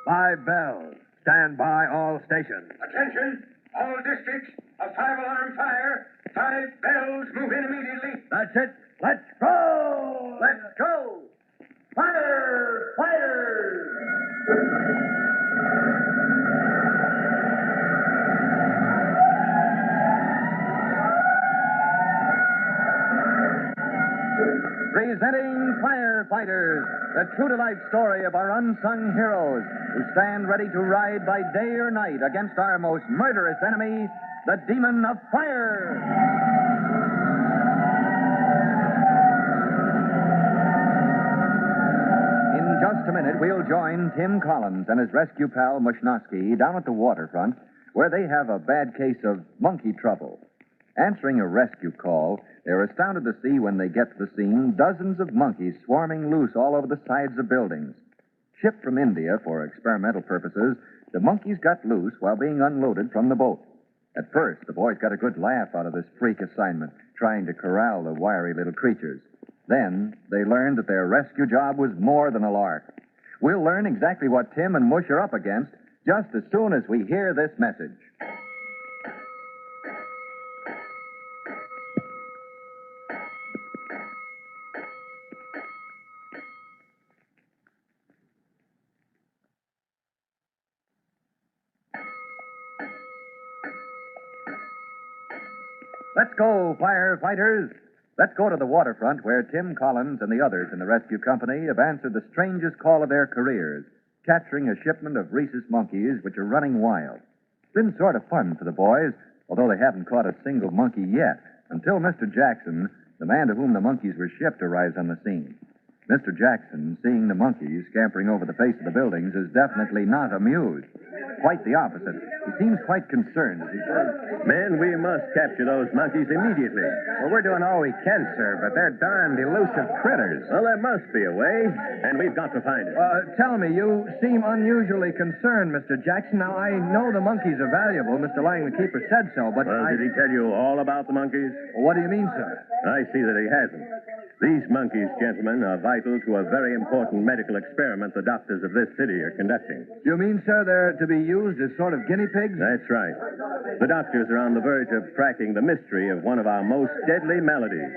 5 bells. Stand by all stations. Attention, all districts. A 5-alarm fire. 5 bells. Move in immediately. That's it. Let's go! Let's go! Firefighters! Presenting Firefighters, the true-to-life story of our unsung heroes who stand ready to ride by day or night against our most murderous enemy, the demon of fire. In just a minute, we'll join Tim Collins and his rescue pal, Mushnosky, down at the waterfront, where they have a bad case of monkey trouble. Answering a rescue call, they're astounded to see when they get to the scene dozens of monkeys swarming loose all over the sides of buildings. Shipped from India for experimental purposes, the monkeys got loose while being unloaded from the boat. At first, the boys got a good laugh out of this freak assignment, trying to corral the wiry little creatures. Then, they learned that their rescue job was more than a lark. We'll learn exactly what Tim and Mush are up against just as soon as we hear this message. Let's go, firefighters. Let's go to the waterfront where Tim Collins and the others in the rescue company have answered the strangest call of their careers, capturing a shipment of rhesus monkeys which are running wild. It's been sort of fun for the boys, although they haven't caught a single monkey yet, until Mr. Jackson, the man to whom the monkeys were shipped, arrives on the scene. Mr. Jackson, seeing the monkeys scampering over the face of the buildings, is definitely not amused. Quite the opposite. He seems quite concerned as he says, Men, we must capture those monkeys immediately. Well, we're doing all we can, sir, but they're darned elusive critters. Well, there must be a way, and we've got to find it. Tell me, you seem unusually concerned, Mr. Jackson. Now, I know the monkeys are valuable. Mr. Lang, the keeper, said so, but Well, did he tell you all about the monkeys? What do you mean, sir? I see that he hasn't. These monkeys, gentlemen, are vital to a very important medical experiment the doctors of this city are conducting. You mean, sir, they're to be used as sort of guinea pigs? That's right. The doctors are on the verge of cracking the mystery of one of our most deadly maladies.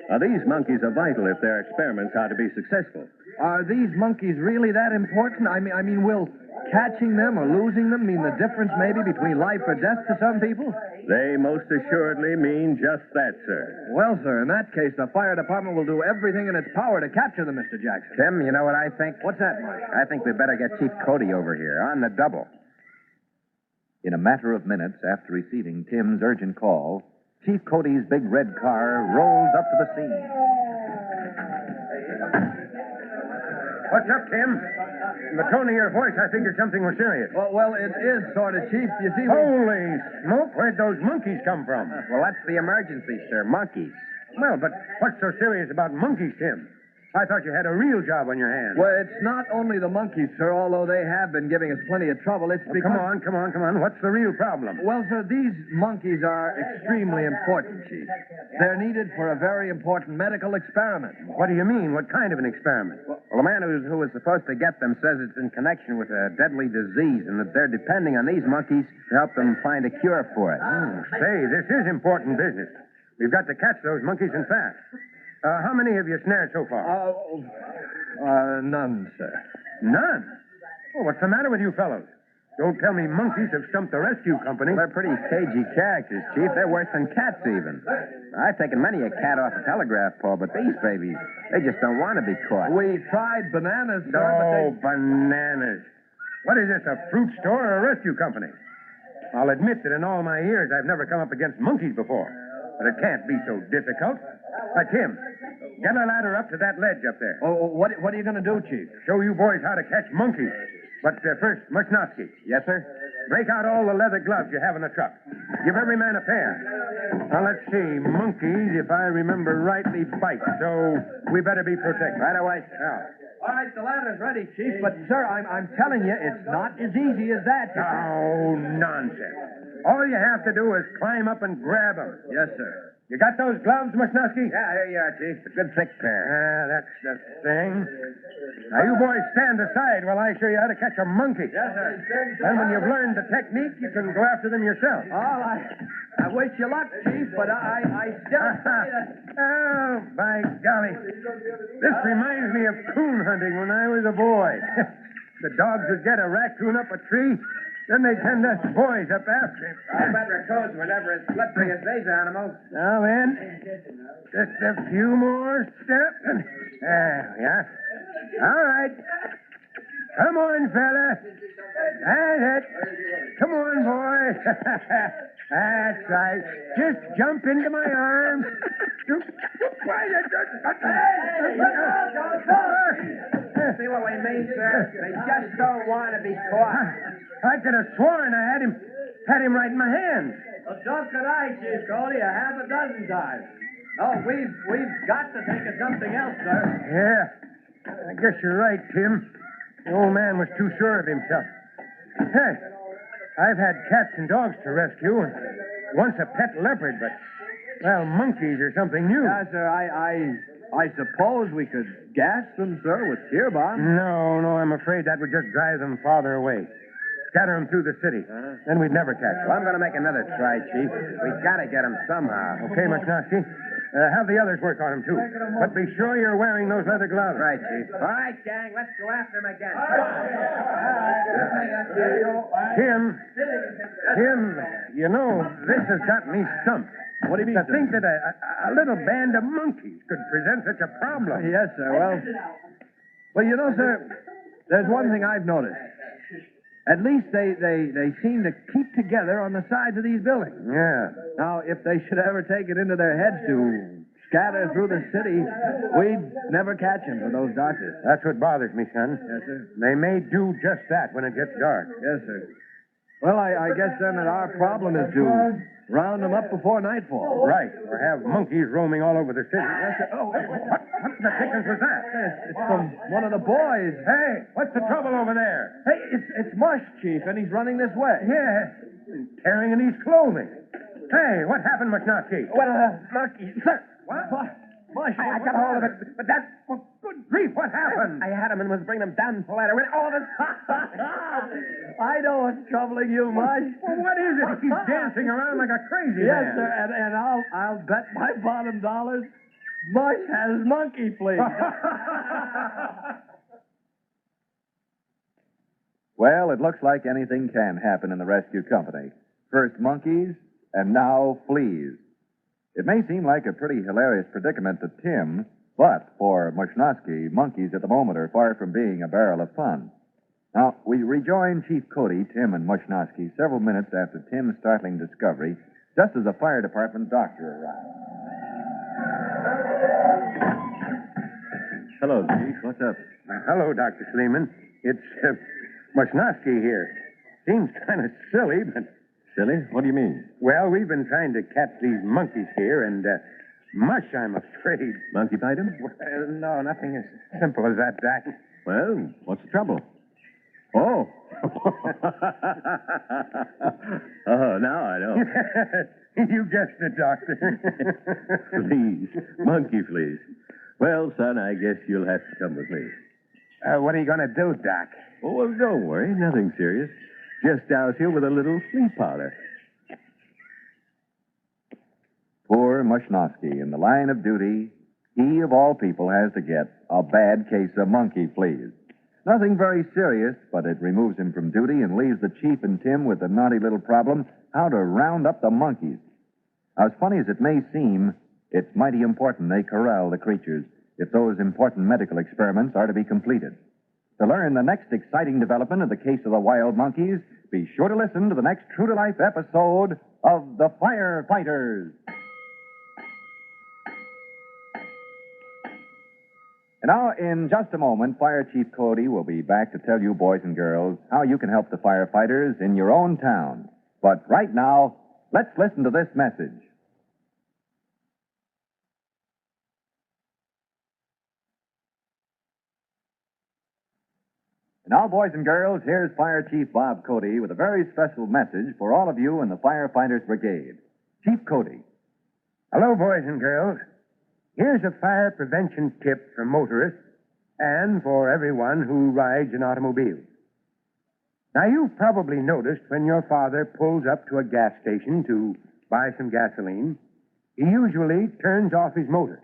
Now, these monkeys are vital if their experiments are to be successful. Are these monkeys really that important? I mean, will catching them or losing them mean the difference maybe between life or death to some people? They most assuredly mean just that, sir. Well, sir, in that case, the fire department will do everything in its power to capture them, Mr. Jackson. Tim, you know what I think? What's that, Mike? I think we better get Chief Cody over here, on the double. In a matter of minutes after receiving Tim's urgent call, Chief Cody's big red car rolls up to the scene. What's up, Tim? From the tone of your voice, I figured something was serious. Well, it is sort of, Chief. You see, Holy smoke, where'd those monkeys come from? Well, that's the emergency, sir. Monkeys. Well, but what's so serious about monkeys, Tim? I thought you had a real job on your hands. Well, it's not only the monkeys, sir, although they have been giving us plenty of trouble. It's because... Come on. What's the real problem? Well, sir, these monkeys are extremely important, Chief. They're needed for a very important medical experiment. What do you mean? What kind of an experiment? Well, the man who was supposed to get them says it's in connection with a deadly disease and that they're depending on these monkeys to help them find a cure for it. Say, this is important business. We've got to catch those monkeys and fast. How many have you snared so far? None, sir. None? Well, what's the matter with you fellows? Don't tell me monkeys have stumped the rescue company. Well, they're pretty cagey characters, Chief. They're worse than cats, even. I've taken many a cat off a telegraph pole, but these babies, they just don't want to be caught. We tried bananas, sir, No, bananas. What is this, a fruit store or a rescue company? I'll admit that in all my years, I've never come up against monkeys before. But it can't be so difficult. Tim, get a ladder up to that ledge up there. Oh, what are you going to do, Chief? Show you boys how to catch monkeys. But first, Mushnosky. Yes, sir? Break out all the leather gloves you have in the truck. Give every man a pair. Now, let's see. Monkeys, if I remember rightly, bite. So we better be protected. Right away. Yeah. All right, the ladder's ready, Chief. But, sir, I'm telling you, it's not as easy as that. Oh, nonsense. All you have to do is climb up and grab them. Yes, sir. You got those gloves, Mushnowski? Yeah, here you are, Chief. A good thick pair. That's the thing. Now, you boys stand aside while I show you how to catch a monkey. Yes, sir. Then when you've learned the technique, you can go after them yourself. Well, I wish you luck, Chief, but I still say that... Oh, by golly. This reminds me of coon hunting when I was a boy. The dogs would get a raccoon up a tree, then they'd send us boys up after him. I bet raccoons were never as slippery as these animals. Now then, just a few more steps and... There we are. All right. Come on, fella. That's it. Come on, boy. That's right. Just jump into my arms. See what we mean, sir? They just don't want to be caught. I could have sworn I had him right in my hands. Well, so could I, Chief Cody, a half a dozen times. Oh, we've got to think of something else, sir. Yeah. I guess you're right, Tim. The old man was too sure of himself. Hey, I've had cats and dogs to rescue, and once a pet leopard, but, well, monkeys are something new. Yeah, sir, I suppose we could gas them, sir, with tear bombs. No, I'm afraid that would just drive them farther away. Scatter them through the city. Then we'd never catch them. Well, I'm going to make another try, Chief. We got to get them somehow. Okay, Mushnowski. Have the others work on him, too. But be sure you're wearing those leather gloves. Right, Chief. All right, gang, let's go after him again. Tim, you know, this has got me stumped. What do you mean, To sir? think that a little band of monkeys could present such a problem. Yes, sir. Well, you know, sir, there's one thing I've noticed. At least they seem to keep together on the sides of these buildings. Yeah. Now, if they should ever take it into their heads to scatter through the city, we'd never catch them for those doctors. That's what bothers me, son. Yes, sir. They may do just that when it gets dark. Yes, sir. Well, I guess then that our problem is to round them up before nightfall. Right. Or have monkeys roaming all over the city. Yes, sir. Oh, What the dickens was that? it's from one of the boys. Hey, what's the trouble over there? Hey, it's Mush, Chief, and he's running this way. Yeah. Tearing in his clothing. Hey, what happened, Mushnowski? Well, monkeys. Sir. What? Mush, I got a hold of it, but that's... Well, good grief, what happened? I had him and was bringing him down the ladder. And all of it... I know what's troubling you, Mush. Well, what is it? He's dancing around like a crazy Yes, man. sir, and I'll bet my bottom dollars Mush has monkey fleas. Well, it looks like anything can happen in the rescue company. First monkeys, and now fleas. It may seem like a pretty hilarious predicament to Tim, but for Mushnowski, monkeys at the moment are far from being a barrel of fun. Now, we rejoin Chief Cody, Tim, and Mushnowski several minutes after Tim's startling discovery, just as a fire department doctor arrives. Hello, Chief. What's up? Hello, Dr. Sleeman. It's Mushnowski here. Seems kind of silly, but... Silly? What do you mean? Well, we've been trying to catch these monkeys here, and Mush, I'm afraid. Monkey bite him? Well, no, nothing as simple as that, Doc. Well, what's the trouble? Oh. Oh, now I know. You guessed it, Doctor. Fleas. Monkey fleas. Well, son, I guess you'll have to come with me. What are you going to do, Doc? Oh, well, don't worry. Nothing serious. Just douse you with a little flea powder. Poor Mushnowski, in the line of duty, he of all people has to get a bad case of monkey fleas. Nothing very serious, but it removes him from duty and leaves the chief and Tim with the naughty little problem how to round up the monkeys. Now, as funny as it may seem, it's mighty important they corral the creatures if those important medical experiments are to be completed. To learn the next exciting development of the case of the wild monkeys, be sure to listen to the next true-to-life episode of The Firefighters. And now, in just a moment, Fire Chief Cody will be back to tell you, boys and girls, how you can help the firefighters in your own town. But right now, let's listen to this message. Now, boys and girls, here's Fire Chief Bob Cody with a very special message for all of you in the Firefighters Brigade. Chief Cody. Hello, boys and girls. Here's a fire prevention tip for motorists and for everyone who rides an automobile. Now, you've probably noticed when your father pulls up to a gas station to buy some gasoline, he usually turns off his motor.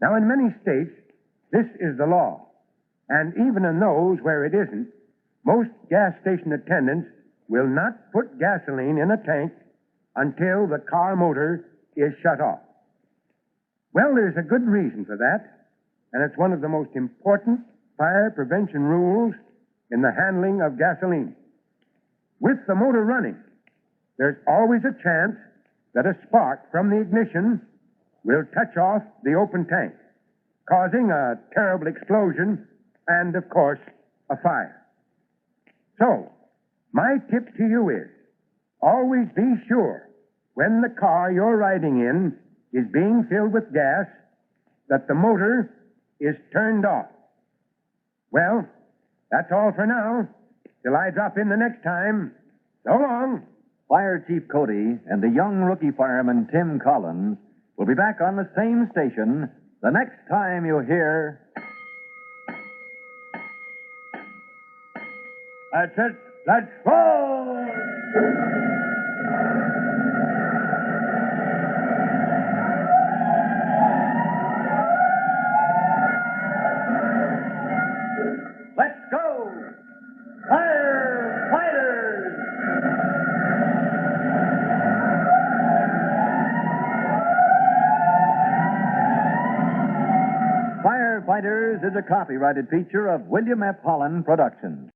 Now, in many states, this is the law. And even in those where it isn't, most gas station attendants will not put gasoline in a tank until the car motor is shut off. Well, there's a good reason for that, and it's one of the most important fire prevention rules in the handling of gasoline. With the motor running, there's always a chance that a spark from the ignition will touch off the open tank, causing a terrible explosion and, of course, a fire. So, my tip to you is, always be sure when the car you're riding in is being filled with gas that the motor is turned off. Well, that's all for now. Till I drop in the next time. So long. Fire Chief Cody and the young rookie fireman Tim Collins will be back on the same station the next time you hear... That's it. Let's go! Let's go! Firefighters! Firefighters is a copyrighted feature of William F. Holland Productions.